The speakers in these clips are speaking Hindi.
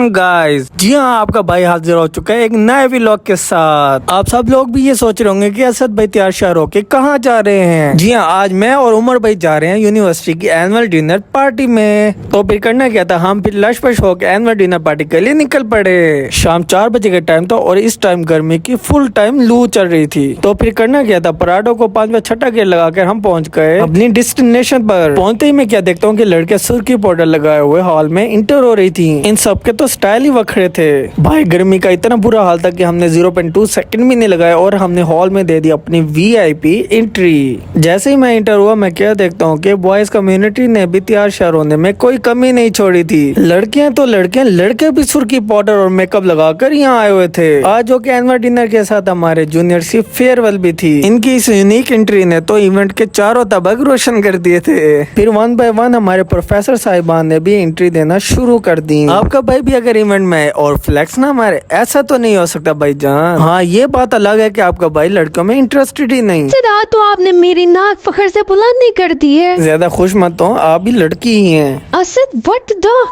गाइस, जी हाँ, आपका भाई हाजिर हो चुका है एक नए व्लॉग के साथ। आप सब लोग भी ये सोच रहे होंगे कि असद भाई तैयार शार होके कहाँ जा रहे हैं। जी हाँ, आज मैं और उमर भाई जा रहे हैं यूनिवर्सिटी की एनुअल डिनर पार्टी में। तो फिर करना क्या था, हम फिर लश पश होकर एनुअल डिनर पार्टी के लिए निकल पड़े। शाम 4 बजे का टाइम था और इस टाइम गर्मी की फुल टाइम लू चल रही थी। तो फिर करना क्या था, पराठों को 5वां छठा गेयर लगाकर हम पहुँच गए अपनी डेस्टिनेशन पर। पहुंचते ही मैं क्या देखता हूँ कि लड़के सुर्खी पाउडर लगाए हुए हॉल में इंटर हो रही थी। इन सबके तो स्टाइल ही वखरे थे भाई। गर्मी का इतना बुरा हाल था कि हमने 0.2 सेकंड भी नहीं लगाया और हमने हॉल में दे दी अपनी वीआईपी एंट्री। जैसे ही मैं इंटर हुआ, मैं क्या देखता हूँ कि बॉयज कम्युनिटी ने भी तैयार शार होने में कोई कमी नहीं छोड़ी थी। लड़कियां तो लड़कियां, लड़के भी सुर्खी पाउडर और मेकअप लगाकर यहाँ आए हुए थे। आज जो कि एनुअल डिनर के साथ हमारे जूनियर की फेयरवेल भी थी। इनकी इस यूनिक एंट्री ने तो इवेंट के चारों तबक रोशन कर दिए थे। फिर 1 बाय 1 हमारे प्रोफेसर साहिबान ने भी एंट्री देना शुरू कर दी। आपका भाई भी अगर इवेंट में और फ्लेक्स ना मारे, ऐसा तो नहीं हो सकता भाईजान। हाँ, ये बात अलग है कि आपका भाई लड़कों में इंटरेस्टेड ही नहीं। तो आपने मेरी नाक फखर से बुलंद नहीं कर दी है। ज्यादा खुश मत हो, आप भी लड़की ही हैं। Asad what the.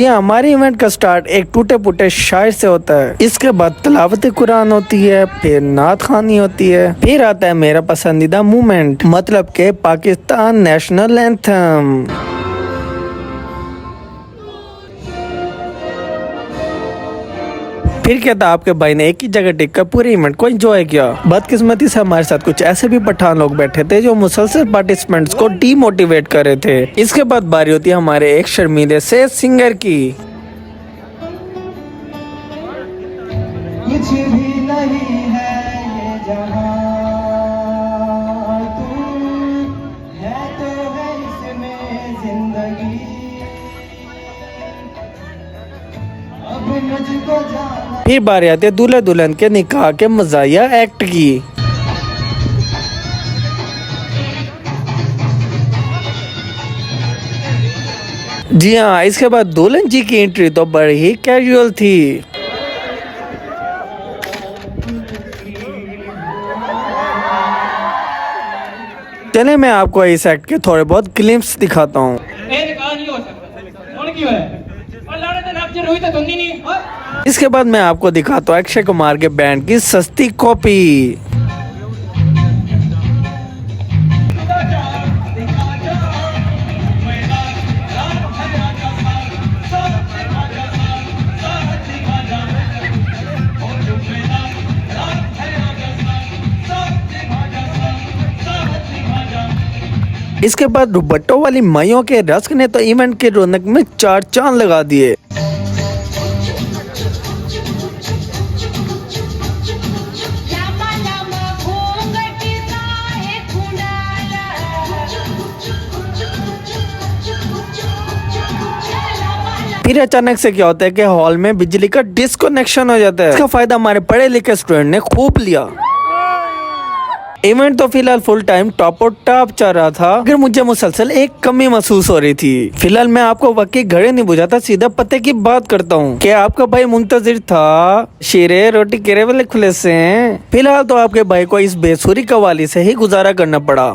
ये हमारे इवेंट का स्टार्ट एक टूटे फूटे शायर से होता है। इसके बाद तलावत कुरान होती है, फिर नात खानी होती है, फिर आता है मेरा पसंदीदा मूवमेंट, मतलब के पाकिस्तान नेशनल एंथम। फिर क्या था, आपके भाई ने एक ही जगह टिक कर पूरे इवेंट को एंजॉय किया। बदकिस्मती से हमारे साथ कुछ ऐसे भी पठान लोग बैठे थे जो मुसलसल पार्टिसिपेंट्स को डीमोटिवेट कर रहे थे। इसके बाद बारी होती है हमारे एक शर्मीले से सिंगर की। कुछ भी नहीं है ये जहां, तुम है तो है इसमें जिंदगी, अब मुझको जाना। फिर बारी आती है दूल्हा दुल्हन के निकाह के मजाया एक्ट की। जी हाँ, इसके बाद दुल्हन जी की एंट्री तो बड़ी ही कैजुअल थी। चले मैं आपको इस एक्ट के थोड़े बहुत ग्लिम्स दिखाता हूँ। इसके बाद मैं आपको दिखाता हूँ अक्षय कुमार के बैंड की सस्ती कॉपी। इसके बाद दुपट्टों वाली माइयों के रस्क ने तो इवेंट के रौनक में 4 चांद लगा दिए। फिर अचानक से क्या होता है कि हॉल में बिजली का डिस्कनेक्शन हो जाता है। इसका फायदा हमारे पढ़े लिखे स्टूडेंट ने खूब लिया। इवेंट तो फिलहाल फुल टाइम टॉप और टॉप चल रहा था, अगर मुझे मुसलसल एक कमी महसूस हो रही थी। फिलहाल मैं आपको वक्त घड़े नहीं बुझाता, सीधा पते की बात करता हूँ कि आपका भाई मुंतजिर था शीरे रोटी केरे वाले खुले से। फिलहाल तो आपके भाई को इस बेसुरी कवाली से ही गुजारा करना पड़ा।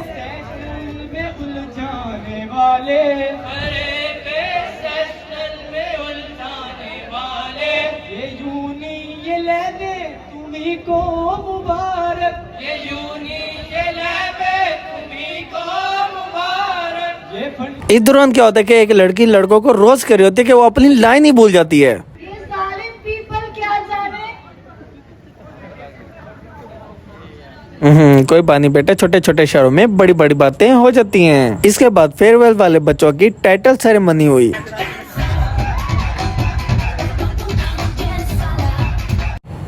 इस दौरान क्या होता है कि एक लड़की लड़कों को रोज कर रही होती है कि वो अपनी लाइन ही भूल जाती है। कोई बात नहीं बेटा, छोटे छोटे शहरों में बड़ी बड़ी बातें हो जाती हैं। इसके बाद फेयरवेल वाले बच्चों की टाइटल सेरेमनी हुई।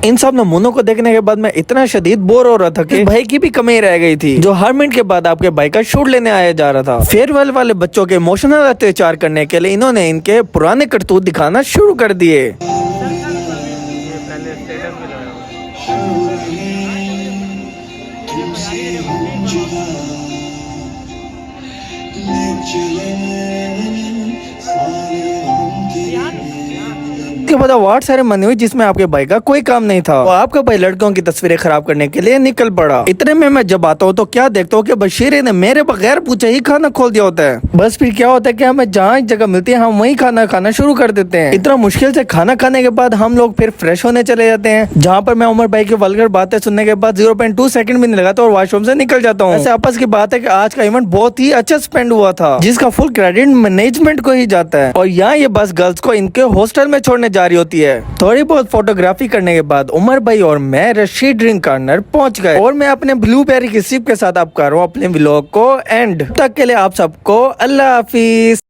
इन सब नमूनों को देखने के बाद मैं इतना शदीद बोर हो रहा था कि भाई की भी कमी रह गई थी, जो हर मिनट के बाद आपके भाई का शूट लेने आया जा रहा था। फेयरवेल वाले बच्चों के इमोशनल अत्याचार करने के लिए इन्होंने इनके पुराने करतूत दिखाना शुरू कर दिए। इसके बाद अवार्ड सेरेमनी हुई जिसमें आपके भाई का कोई काम नहीं था, तो आपका भाई लड़कों की तस्वीरें खराब करने के लिए निकल पड़ा। इतने में मैं जब आता हूँ तो क्या देखता हूँ कि बशीरे ने मेरे बगैर पूछे ही खाना खोल दिया होता है। बस फिर क्या होता है कि हमें जहाँ एक जगह मिलती है हम वही खाना खाना शुरू कर देते हैं। इतना मुश्किल से खाना खाने के बाद हम लोग फिर फ्रेश होने चले जाते हैं, जहाँ पर मैं उमर भाई की वल्गर बातें सुनने के बाद 0.2 सेकंड भी नहीं लगाता और वॉशरूम से निकल जाता हूँ। ऐसे आपस की बात है कि आज का इवेंट बहुत ही अच्छा स्पेंड हुआ था, जिसका फुल क्रेडिट मैनेजमेंट को ही जाता है। और यहाँ ये बस गर्ल्स को इनके हॉस्टल में छोड़ने जा रही होती है। थोड़ी बहुत फोटोग्राफी करने के बाद उमर भाई और मैं रशी ड्रिंक कॉर्नर पहुंच गए और मैं अपने ब्लूबेरी की सिप के साथ अब कर रहा हूँ अपने व्लॉग को एंड। तक के लिए आप सबको अल्लाह हाफिज।